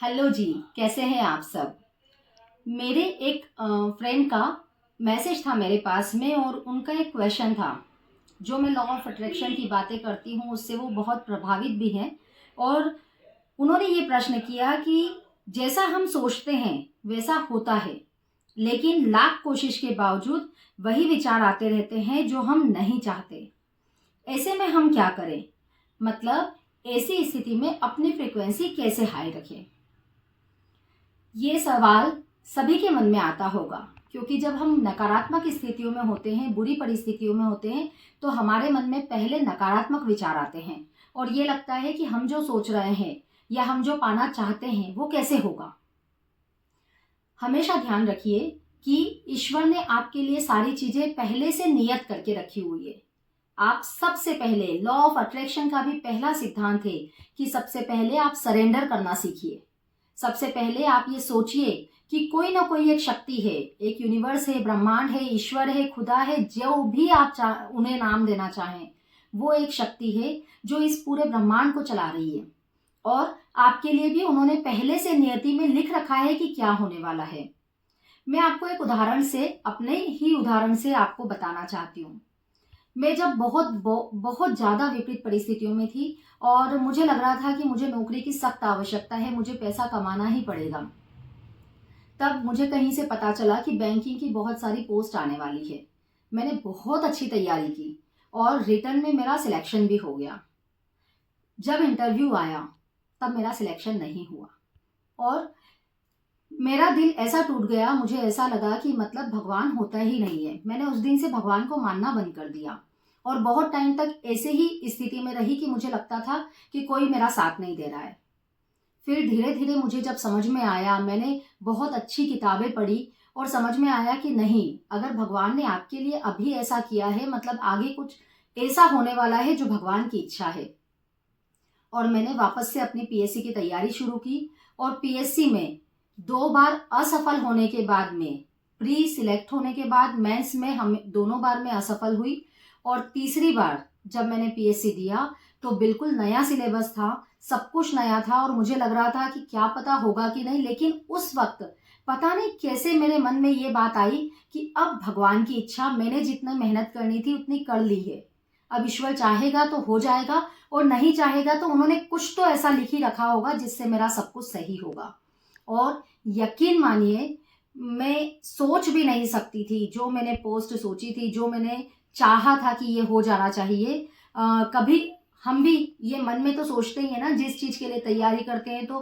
Hello जी। कैसे हैं आप सब। मेरे एक फ्रेंड का मैसेज था मेरे पास में और उनका एक क्वेश्चन था। जो मैं लॉ ऑफ अट्रैक्शन की बातें करती हूँ उससे वो बहुत प्रभावित भी हैं। और उन्होंने ये प्रश्न किया कि जैसा हम सोचते हैं वैसा होता है, लेकिन लाख कोशिश के बावजूद वही विचार आते रहते हैं जो हम नहीं चाहते। ऐसे में हम क्या करें? मतलब ऐसी स्थिति में अपनी फ्रिक्वेंसी कैसे हाई रखें? ये सवाल सभी के मन में आता होगा, क्योंकि जब हम नकारात्मक स्थितियों में होते हैं, बुरी परिस्थितियों में होते हैं, तो हमारे मन में पहले नकारात्मक विचार आते हैं और ये लगता है कि हम जो सोच रहे हैं या हम जो पाना चाहते हैं वो कैसे होगा। हमेशा ध्यान रखिए कि ईश्वर ने आपके लिए सारी चीजें पहले से नियत करके रखी हुई है। आप सबसे पहले लॉ ऑफ अट्रैक्शन का भी पहला सिद्धांत है कि सबसे पहले आप सरेंडर करना सीखिए। सबसे पहले आप ये सोचिए कि कोई ना कोई एक शक्ति है, एक यूनिवर्स है, ब्रह्मांड है, ईश्वर है, खुदा है, जो भी आप उन्हें नाम देना चाहें, वो एक शक्ति है जो इस पूरे ब्रह्मांड को चला रही है। और आपके लिए भी उन्होंने पहले से नियति में लिख रखा है कि क्या होने वाला है। मैं आपको एक उदाहरण से, अपने ही उदाहरण से आपको बताना चाहती हूँ। मैं जब बहुत ज़्यादा विपरीत परिस्थितियों में थी और मुझे लग रहा था कि मुझे नौकरी की सख्त आवश्यकता है, मुझे पैसा कमाना ही पड़ेगा, तब मुझे कहीं से पता चला कि बैंकिंग की बहुत सारी पोस्ट आने वाली है। मैंने बहुत अच्छी तैयारी की और रिटर्न में मेरा सिलेक्शन भी हो गया। जब इंटरव्यू आया तब मेरा सिलेक्शन नहीं हुआ और मेरा दिल ऐसा टूट गया, मुझे ऐसा लगा कि मतलब भगवान होता ही नहीं है। मैंने उस दिन से भगवान को मानना बंद कर दिया और बहुत टाइम तक ऐसे ही स्थिति में रही कि मुझे लगता था कि कोई मेरा साथ नहीं दे रहा है। फिर धीरे धीरे मुझे जब समझ में आया, मैंने बहुत अच्छी किताबें पढ़ी और समझ में आया कि नहीं, अगर भगवान ने आपके लिए अभी ऐसा किया है मतलब आगे कुछ ऐसा होने वाला है जो भगवान की इच्छा है। और मैंने वापस से अपनी पीएससी की तैयारी शुरू की और पीएससी में 2 बार असफल होने के बाद में, प्री सिलेक्ट होने के बाद मेंस में हम दोनों बार में असफल हुई और तीसरी बार जब मैंने पीएससी दिया तो बिल्कुल नया सिलेबस था, सब कुछ नया था और मुझे लग रहा था कि क्या पता होगा कि नहीं। लेकिन उस वक्त पता नहीं कैसे मेरे मन में ये बात आई कि अब भगवान की इच्छा, मैंने जितना मेहनत करनी थी उतनी कर ली है, अब ईश्वर चाहेगा तो हो जाएगा और नहीं चाहेगा तो उन्होंने कुछ तो ऐसा लिख ही रखा होगा जिससे मेरा सब कुछ सही होगा। और यकीन मानिए, मैं सोच भी नहीं सकती थी जो मैंने पोस्ट सोची थी, जो मैंने चाहा था कि ये हो जाना चाहिए। कभी हम भी ये मन में तो सोचते ही है ना, जिस चीज के लिए तैयारी करते हैं तो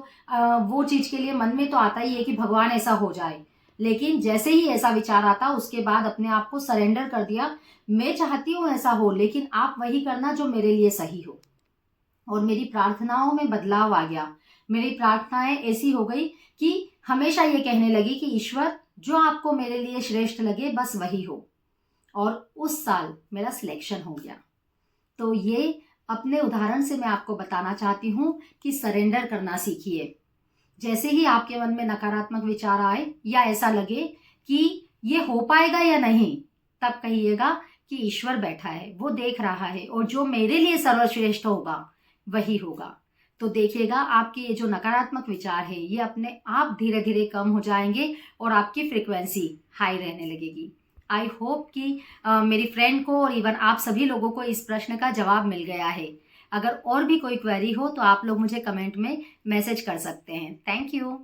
वो चीज के लिए मन में तो आता ही है कि भगवान ऐसा हो जाए। लेकिन जैसे ही ऐसा विचार आता उसके बाद अपने आप को सरेंडर कर दिया। मैं चाहती हूँ ऐसा हो, लेकिन आप वही करना जो मेरे लिए सही हो। और मेरी प्रार्थनाओं में बदलाव आ गया। मेरी प्रार्थनाएं ऐसी हो गई कि हमेशा ये कहने लगी कि ईश्वर, जो आपको मेरे लिए श्रेष्ठ लगे बस वही हो। और उस साल मेरा सिलेक्शन हो गया। तो ये अपने उदाहरण से मैं आपको बताना चाहती हूँ कि सरेंडर करना सीखिए। जैसे ही आपके मन में नकारात्मक विचार आए या ऐसा लगे कि ये हो पाएगा या नहीं, तब कहिएगा कि ईश्वर बैठा है, वो देख रहा है और जो मेरे लिए सर्वश्रेष्ठ होगा वही होगा। तो देखिएगा आपके ये जो नकारात्मक विचार है ये अपने आप धीरे धीरे कम हो जाएंगे और आपकी फ्रिक्वेंसी हाई रहने लगेगी। आई होप कि मेरी फ्रेंड को और इवन आप सभी लोगों को इस प्रश्न का जवाब मिल गया है। अगर और भी कोई क्वेरी हो तो आप लोग मुझे कमेंट में मैसेज कर सकते हैं। Thank you.